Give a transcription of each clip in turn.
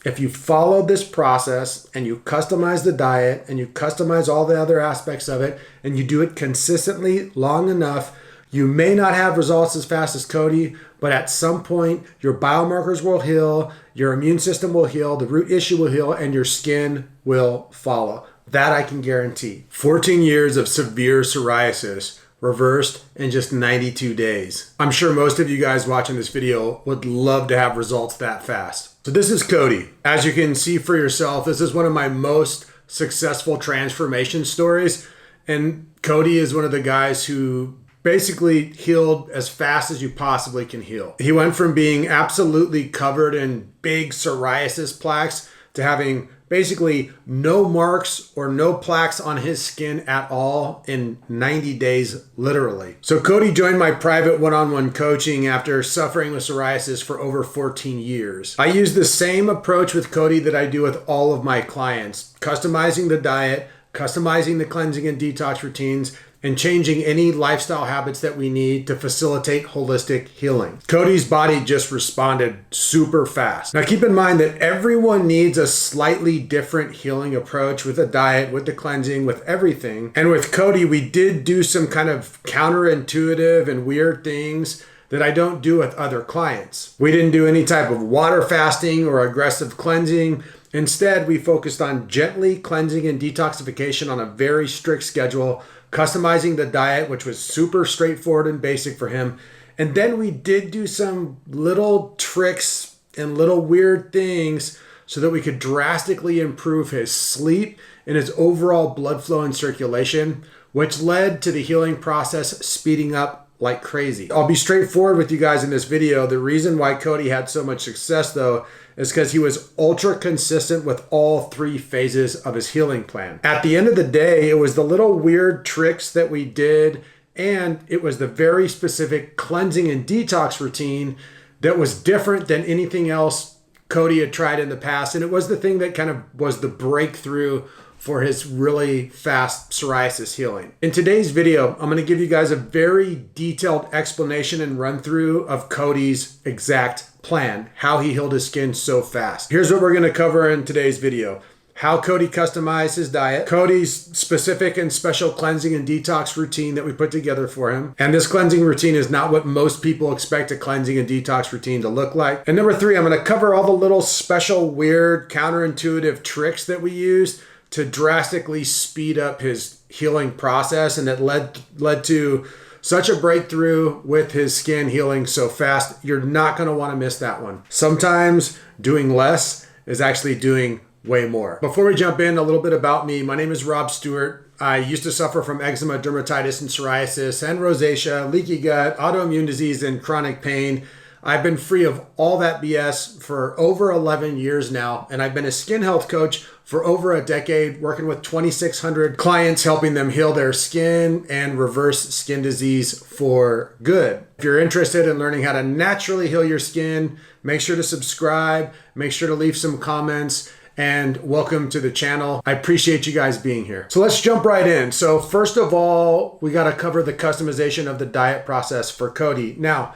If you follow this process and you customize the diet and you customize all the other aspects of it and you do it consistently long enough, you may not have results as fast as Cody, but at some point your biomarkers will heal, your immune system will heal, the root issue will heal, and your skin will follow. That I can guarantee. 14 years of severe psoriasis reversed in just 92 days. I'm sure most of you guys watching this video would love to have results that fast. So this is Cody. As you can see for yourself, this is one of my most successful transformation stories. And Cody is one of the guys who basically healed as fast as you possibly can heal. He went from being absolutely covered in big psoriasis plaques to having basically no marks or no plaques on his skin at all in 90 days, literally. So Cody joined my private one-on-one coaching after suffering with psoriasis for over 14 years. I use the same approach with Cody that I do with all of my clients, customizing the diet, customizing the cleansing and detox routines, and changing any lifestyle habits that we need to facilitate holistic healing. Cody's body just responded super fast. Now keep in mind that everyone needs a slightly different healing approach with the diet, with the cleansing, with everything. And with Cody, we did do some kind of counterintuitive and weird things that I don't do with other clients. We didn't do any type of water fasting or aggressive cleansing. Instead, we focused on gently cleansing and detoxification on a very strict schedule, customizing the diet, which was super straightforward and basic for him. And then we did do some little tricks and little weird things so that we could drastically improve his sleep and his overall blood flow and circulation, which led to the healing process speeding up like crazy. I'll be straightforward with you guys in this video. The reason why Cody had so much success though is because he was ultra consistent with all 3 phases of his healing plan. At the end of the day, it was the little weird tricks that we did, and it was the very specific cleansing and detox routine that was different than anything else Cody had tried in the past. And it was the thing that kind of was the breakthrough for his really fast psoriasis healing. In today's video, I'm going to give you guys a very detailed explanation and run through of Cody's exact plan, how he healed his skin so fast. Here's what we're going to cover in today's video. How Cody customized his diet, Cody's specific and special cleansing and detox routine that we put together for him. And this cleansing routine is not what most people expect a cleansing and detox routine to look like. And number 3, I'm going to cover all the little special, weird, counterintuitive tricks that we use to drastically speed up his healing process, and it led to such a breakthrough with his skin healing so fast. You're not going to want to miss that one. Sometimes doing less is actually doing way more. Before we jump in, a little bit about me. My name is Rob Stewart. I used to suffer from eczema, dermatitis, and psoriasis, and rosacea, leaky gut, autoimmune disease, and chronic pain. I've been free of all that BS for over 11 years now, and I've been a skin health coach for over a decade, working with 2,600 clients, helping them heal their skin and reverse skin disease for good. If you're interested in learning how to naturally heal your skin, make sure to subscribe, make sure to leave some comments, and welcome to the channel. I appreciate you guys being here. So let's jump right in. So first of all, we got to cover the customization of the diet process for Cody. Now,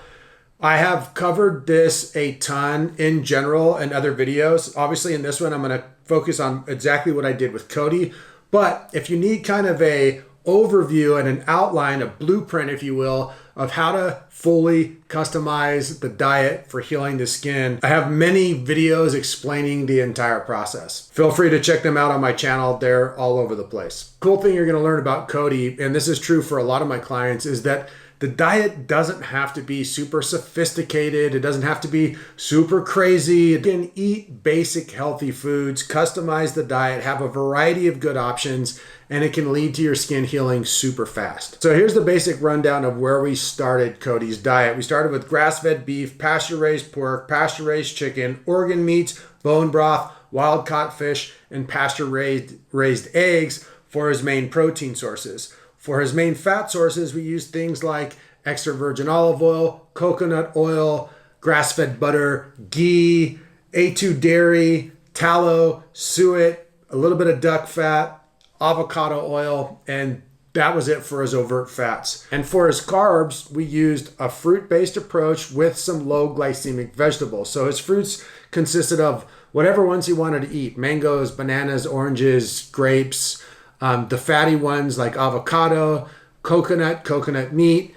I have covered this a ton in general in other videos. Obviously in this one, I'm going to focus on exactly what I did with Cody. But if you need kind of a overview and an outline, a blueprint, if you will, of how to fully customize the diet for healing the skin, I have many videos explaining the entire process. Feel free to check them out on my channel. They're all over the place. Cool thing you're going to learn about Cody, and this is true for a lot of my clients, is that the diet doesn't have to be super sophisticated. It doesn't have to be super crazy. You can eat basic healthy foods, customize the diet, have a variety of good options, and it can lead to your skin healing super fast. So here's the basic rundown of where we started Cody's diet. We started with grass-fed beef, pasture-raised pork, pasture-raised chicken, organ meats, bone broth, wild-caught fish, and pasture-raised eggs for his main protein sources. For his main fat sources, we use things like extra virgin olive oil, coconut oil, grass-fed butter, ghee, A2 dairy, tallow, suet, a little bit of duck fat, avocado oil, and that was it for his overt fats. And for his carbs, we used a fruit-based approach with some low glycemic vegetables. So his fruits consisted of whatever ones he wanted to eat: mangoes, bananas, oranges, grapes, the fatty ones like avocado, coconut meat,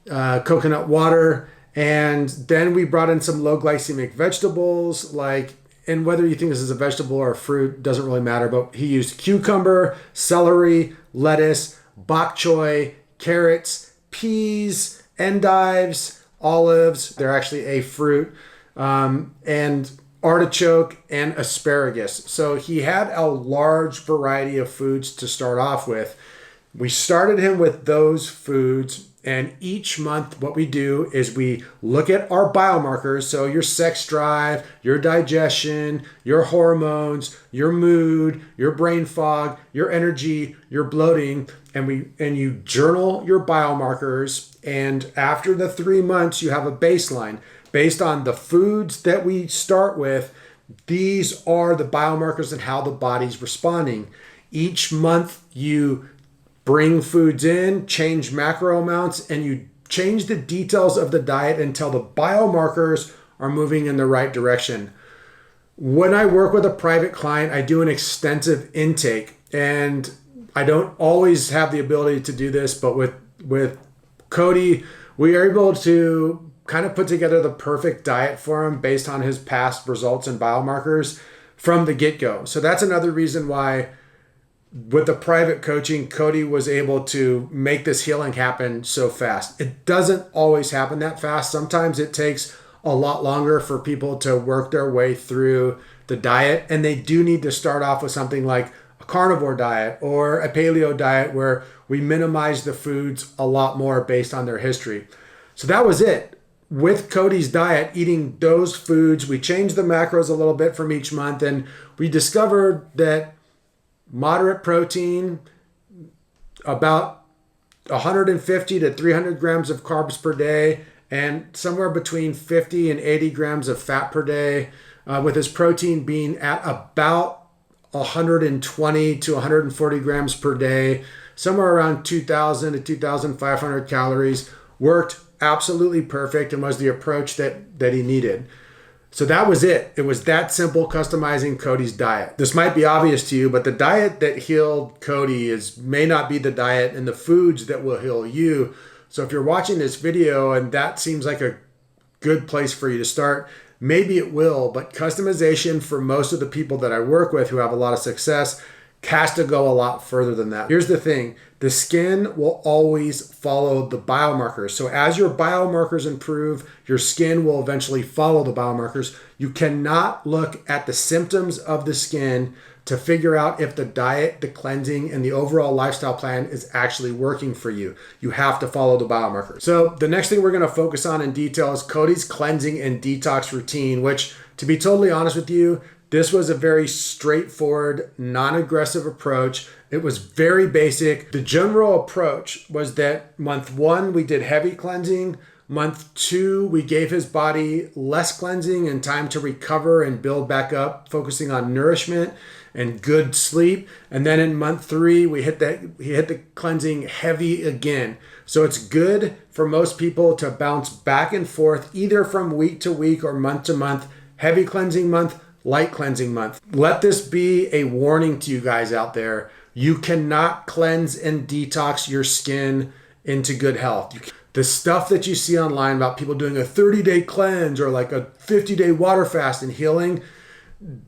coconut water. And then we brought in some low glycemic vegetables, and whether you think this is a vegetable or a fruit doesn't really matter, but he used cucumber, celery, lettuce, bok choy, carrots, peas, endives, olives. They're actually a fruit, and artichoke and asparagus. So he had a large variety of foods to start off with. We started him with those foods, and each month what we do is we look at our biomarkers. So your sex drive, your digestion, your hormones, your mood, your brain fog, your energy, your bloating, and you journal your biomarkers. And after the 3 months, you have a baseline based on the foods that we start with. These are the biomarkers and how the body's responding. Each month you bring foods in, change macro amounts, and you change the details of the diet until the biomarkers are moving in the right direction. When I work with a private client, I do an extensive intake, and I don't always have the ability to do this, but with Cody, we are able to kind of put together the perfect diet for him based on his past results and biomarkers from the get-go. So that's another reason why with the private coaching, Cody was able to make this healing happen so fast. It doesn't always happen that fast. Sometimes it takes a lot longer for people to work their way through the diet, and they do need to start off with something like a carnivore diet or a paleo diet where we minimize the foods a lot more based on their history. So that was it. With Cody's diet, eating those foods, we changed the macros a little bit from each month, and we discovered that moderate protein, about 150 to 300 grams of carbs per day, and somewhere between 50 and 80 grams of fat per day, with his protein being at about 120 to 140 grams per day, somewhere around 2,000 to 2,500 calories. Worked absolutely perfect and was the approach that he needed. So that was it. It was that simple, customizing Cody's diet. This might be obvious to you, but the diet that healed Cody may not be the diet and the foods that will heal you. So if you're watching this video and that seems like a good place for you to start, maybe it will, but customization for most of the people that I work with who have a lot of success has to go a lot further than that. Here's the thing. The skin will always follow the biomarkers. So as your biomarkers improve, your skin will eventually follow the biomarkers. You cannot look at the symptoms of the skin to figure out if the diet, the cleansing, and the overall lifestyle plan is actually working for you. You have to follow the biomarkers. So the next thing we're going to focus on in detail is Cody's cleansing and detox routine, which, to be totally honest with you, this was a very straightforward, non-aggressive approach. It was very basic. The general approach was that month 1, we did heavy cleansing. Month 2, we gave his body less cleansing and time to recover and build back up, focusing on nourishment and good sleep. And then in month 3, he hit the cleansing heavy again. So it's good for most people to bounce back and forth either from week to week or month to month. Heavy cleansing month, light cleansing month. Let this be a warning to you guys out there. You cannot cleanse and detox your skin into good health. The stuff that you see online about people doing a 30-day cleanse or like a 50-day water fast and healing,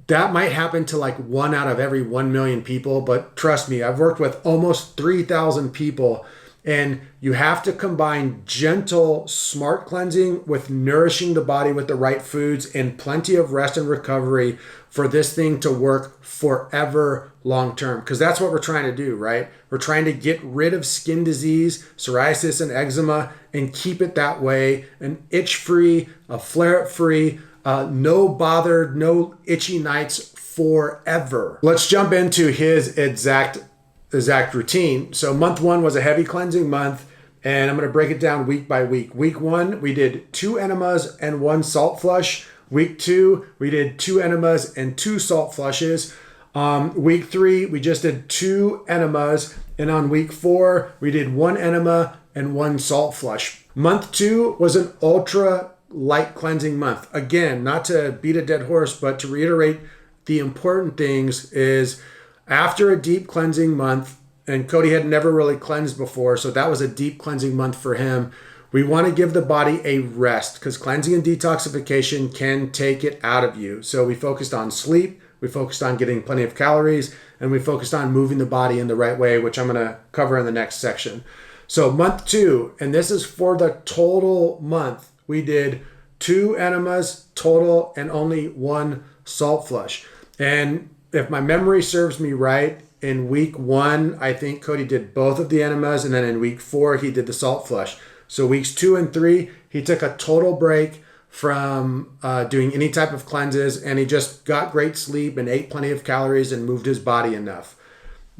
that might happen to like 1 out of every 1 million people. But trust me, I've worked with almost 3,000 people, and you have to combine gentle, smart cleansing with nourishing the body with the right foods and plenty of rest and recovery for this thing to work forever long term. Because that's what we're trying to do, right? We're trying to get rid of skin disease, psoriasis and eczema, and keep it that way, an itch-free, a flare-up-free, no bothered, no itchy nights forever. Let's jump into his exact routine. So month 1 was a heavy cleansing month, and I'm going to break it down week by week. Week 1, we did 2 enemas and 1 salt flush. Week 2, we did 2 enemas and 2 salt flushes. Week 3, we just did 2 enemas. And on week 4, we did 1 enema and 1 salt flush. Month 2 was an ultra light cleansing month. Again, not to beat a dead horse, but to reiterate the important things is after a deep cleansing month, and Cody had never really cleansed before, so that was a deep cleansing month for him. We want to give the body a rest because cleansing and detoxification can take it out of you. So we focused on sleep, we focused on getting plenty of calories, and we focused on moving the body in the right way, which I'm going to cover in the next section. So month 2, and this is for the total month, we did 2 enemas total and only 1 salt flush. And if my memory serves me right, in week 1, I think Cody did both of the enemas, and then in week 4, he did the salt flush. So weeks 2 and 3, he took a total break from doing any type of cleanses, and he just got great sleep and ate plenty of calories and moved his body enough.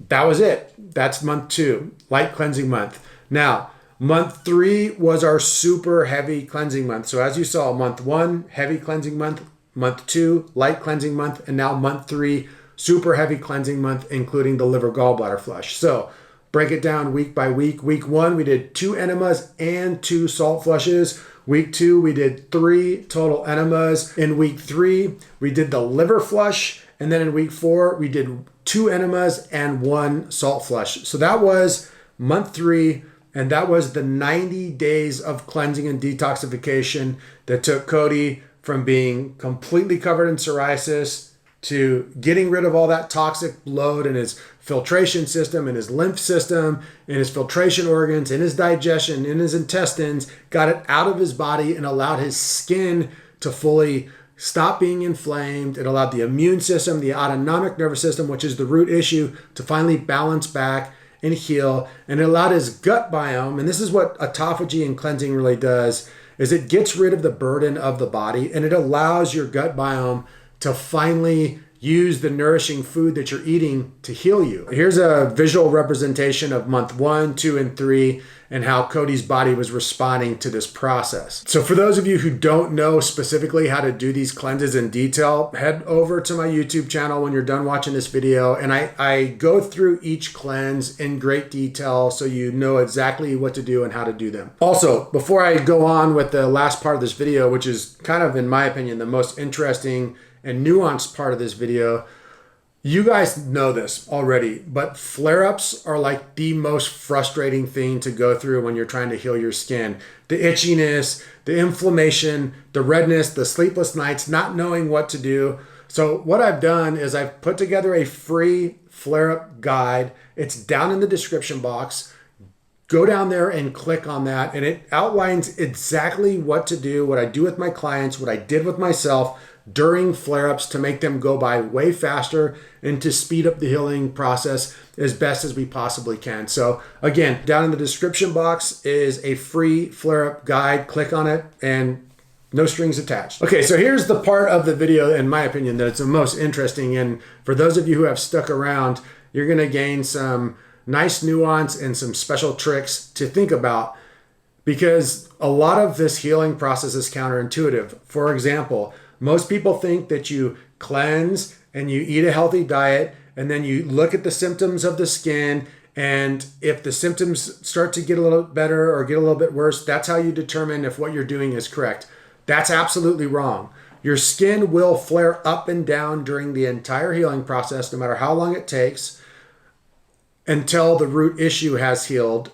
That was it. That's month 2, light cleansing month. Now, month 3 was our super heavy cleansing month. So as you saw, month 1, heavy cleansing month, month 2, light cleansing month, and now month 3, super heavy cleansing month, including the liver gallbladder flush. So break it down week by week. Week 1, we did 2 enemas and 2 salt flushes. Week 2, we did 3 total enemas. In week 3, we did the liver flush. And then in week 4, we did 2 enemas and 1 salt flush. So that was month 3. And that was the 90 days of cleansing and detoxification that took Cody from being completely covered in psoriasis to getting rid of all that toxic load in his filtration system, in his lymph system, in his filtration organs, in his digestion, in his intestines, got it out of his body and allowed his skin to fully stop being inflamed. It allowed the immune system, the autonomic nervous system, which is the root issue, to finally balance back and heal. And it allowed his gut biome, and this is what autophagy and cleansing really does, is it gets rid of the burden of the body and it allows your gut biome to finally use the nourishing food that you're eating to heal you. Here's a visual representation of month 1, 2, and 3 and how Cody's body was responding to this process. So for those of you who don't know specifically how to do these cleanses in detail, head over to my YouTube channel when you're done watching this video, and I go through each cleanse in great detail so you know exactly what to do and how to do them. Also, before I go on with the last part of this video, which is kind of, in my opinion, the most interesting and nuanced part of this video, you guys know this already, but flare-ups are like the most frustrating thing to go through when you're trying to heal your skin. The itchiness, the inflammation, the redness, the sleepless nights, not knowing what to do. So what I've done is I've put together a free flare-up guide. It's down in the description box. Go down there and click on that, and it outlines exactly what to do, what I do with my clients, what I did with myself during flare-ups to make them go by way faster and to speed up the healing process as best as we possibly can. So again, down in the description box is a free flare-up guide. Click on it and no strings attached. Okay, so here's the part of the video, in my opinion, that it's the most interesting. And for those of you who have stuck around, you're gonna gain some nice nuance and some special tricks to think about, because a lot of this healing process is counterintuitive. For example, most people think that you cleanse and you eat a healthy diet and then you look at the symptoms of the skin, and if the symptoms start to get a little better or get a little bit worse, that's how you determine if what you're doing is correct. That's absolutely wrong. Your skin will flare up and down during the entire healing process, no matter how long it takes, until the root issue has healed,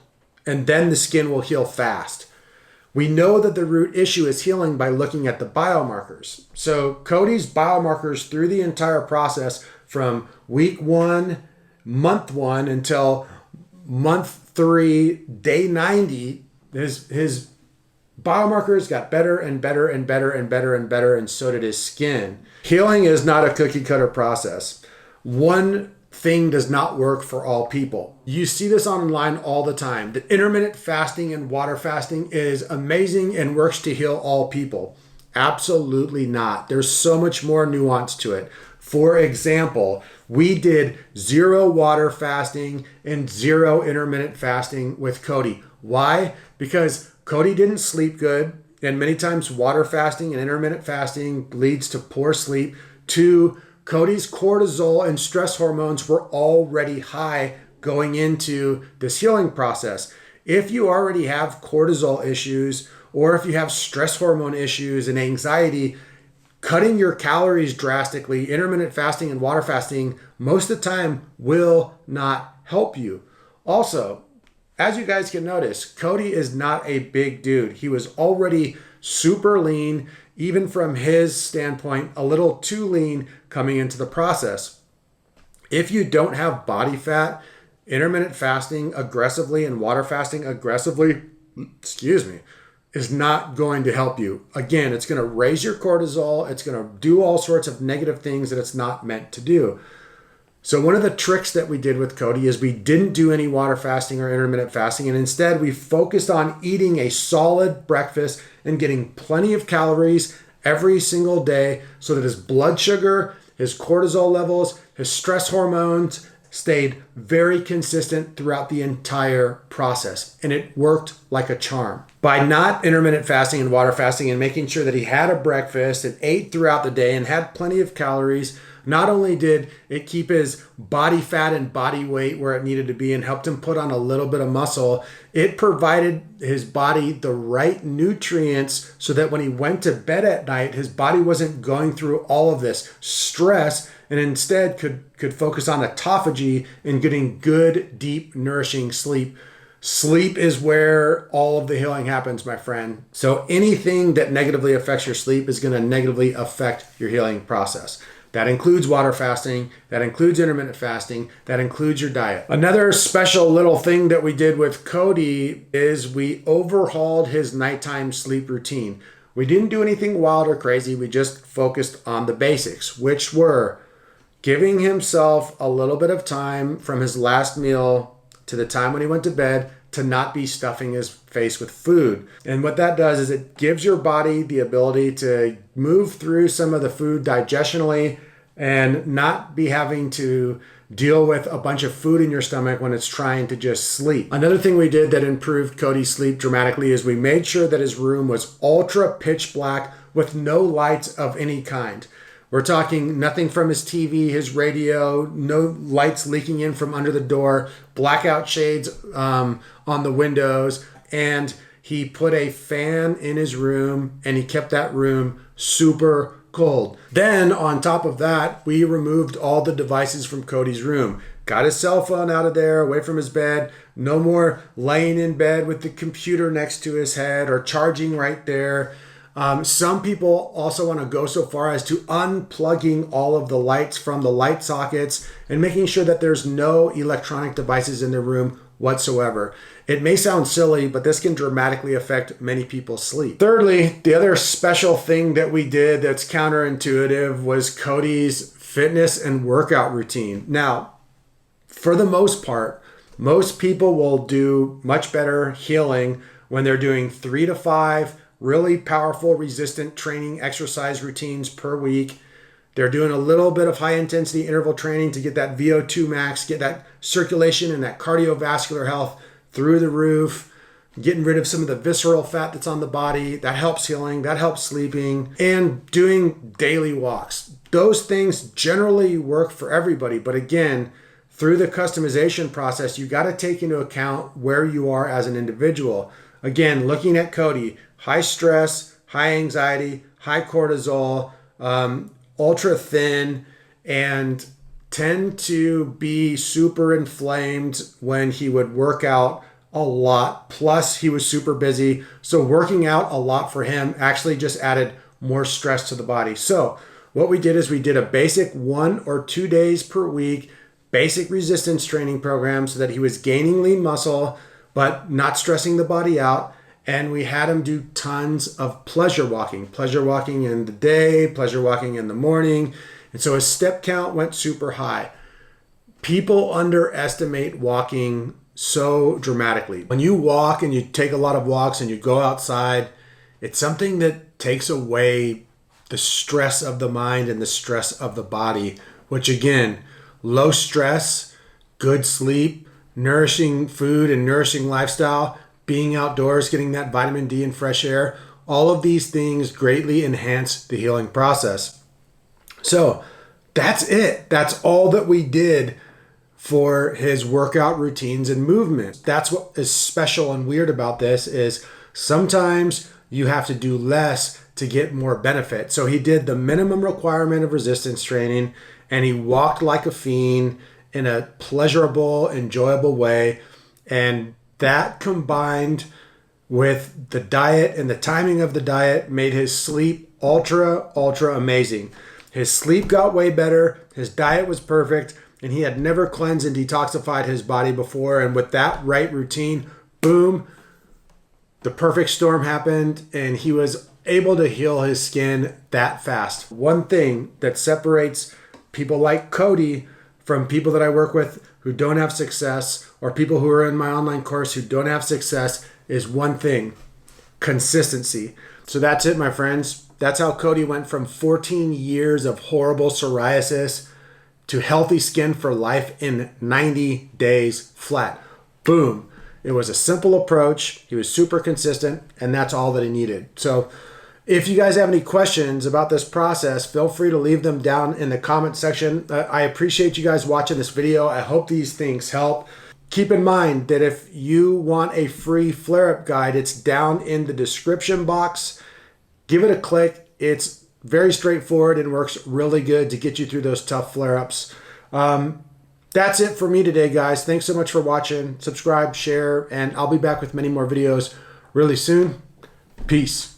and then the skin will heal fast. We know that the root issue is healing by looking at the biomarkers. So Cody's biomarkers through the entire process from week 1, month 1 until month 3, day 90, his biomarkers got better and better and better and better and better, and so did his skin. Healing is not a cookie cutter process. One thing does not work for all people. You see this online all the time. That intermittent fasting and water fasting is amazing and works to heal all people. Absolutely not. There's so much more nuance to it. For example, we did 0 water fasting and 0 intermittent fasting with Cody. Why? Because Cody didn't sleep good, and many times water fasting and intermittent fasting leads to poor sleep. 2, Cody's cortisol and stress hormones were already high going into this healing process. If you already have cortisol issues or if you have stress hormone issues and anxiety, cutting your calories drastically, intermittent fasting and water fasting, most of the time will not help you. Also, as you guys can notice, Cody is not a big dude. He was already super lean, even from his standpoint, a little too lean coming into the process. If you don't have body fat, intermittent fasting aggressively and water fasting aggressively, is not going to help you. Again, it's going to raise your cortisol. It's going to do all sorts of negative things that it's not meant to do. So one of the tricks that we did with Cody is we didn't do any water fasting or intermittent fasting, and instead we focused on eating a solid breakfast and getting plenty of calories every single day so that his blood sugar, his cortisol levels, his stress hormones stayed very consistent throughout the entire process. And it worked like a charm. By not intermittent fasting and water fasting and making sure that he had a breakfast and ate throughout the day and had plenty of calories, not only did it keep his body fat and body weight where it needed to be and helped him put on a little bit of muscle, it provided his body the right nutrients so that when he went to bed at night, his body wasn't going through all of this stress and instead could focus on autophagy and getting good, deep, nourishing sleep. Sleep is where all of the healing happens, my friend. So anything that negatively affects your sleep is going to negatively affect your healing process. That includes water fasting, that includes intermittent fasting, that includes your diet. Another special little thing that we did with Cody is we overhauled his nighttime sleep routine. We didn't do anything wild or crazy. We just focused on the basics, which were giving himself a little bit of time from his last meal to the time when he went to bed to not be stuffing his face with food. And what that does is it gives your body the ability to move through some of the food digestionally and not be having to deal with a bunch of food in your stomach when it's trying to just sleep. Another thing we did that improved Cody's sleep dramatically is we made sure that his room was ultra pitch black with no lights of any kind. We're talking nothing from his TV, his radio, no lights leaking in from under the door, blackout shades on the windows, and he put a fan in his room and he kept that room super cold. Then on top of that, we removed all the devices from Cody's room. Got his cell phone out of there, away from his bed. No more laying in bed with the computer next to his head or charging right there. Some people also want to go so far as to unplugging all of the lights from the light sockets and making sure that there's no electronic devices in their room whatsoever. It may sound silly, but this can dramatically affect many people's sleep. Thirdly, the other special thing that we did that's counterintuitive was Cody's fitness and workout routine. Now, for the most part, most people will do much better healing when they're doing 3 to 5 really powerful resistant training exercise routines per week. They're doing a little bit of high intensity interval training to get that VO2 max, get that circulation and that cardiovascular health through the roof, getting rid of some of the visceral fat that's on the body. That helps healing, that helps sleeping, and doing daily walks. Those things generally work for everybody. But again, through the customization process, you got to take into account where you are as an individual. Again, looking at Cody, high stress, high anxiety, high cortisol, ultra thin, and tend to be super inflamed when he would work out a lot. Plus, he was super busy. So working out a lot for him actually just added more stress to the body. So what we did is we did a basic 1 or 2 days per week, basic resistance training program so that he was gaining lean muscle, but not stressing the body out. And we had him do tons of pleasure walking in the day, pleasure walking in the morning. And so his step count went super high. People underestimate walking so dramatically. When you walk and you take a lot of walks and you go outside, it's something that takes away the stress of the mind and the stress of the body, which again, low stress, good sleep, nourishing food and nourishing lifestyle, being outdoors, getting that vitamin D and fresh air, all of these things greatly enhance the healing process. So that's it. That's all that we did for his workout routines and movement. That's what is special and weird about this is sometimes you have to do less to get more benefit. So he did the minimum requirement of resistance training, and he walked like a fiend in a pleasurable, enjoyable way. And that combined with the diet and the timing of the diet made his sleep ultra amazing. His sleep got way better, his diet was perfect, and he had never cleansed and detoxified his body before. And with that right routine, boom, the perfect storm happened, and he was able to heal his skin that fast. One thing that separates people like Cody from people that I work with who don't have success, or people who are in my online course who don't have success, is one thing: consistency. So that's it, my friends. That's how Cody went from 14 years of horrible psoriasis to healthy skin for life in 90 days flat. Boom. It was a simple approach. He was super consistent, and that's all that he needed. So if you guys have any questions about this process, feel free to leave them down in the comment section. I appreciate you guys watching this video. I hope these things help. Keep in mind that if you want a free flare-up guide, it's down in the description box. Give it a click. It's very straightforward and works really good to get you through those tough flare-ups. That's it for me today, guys. Thanks so much for watching. Subscribe, share, and I'll be back with many more videos really soon. Peace.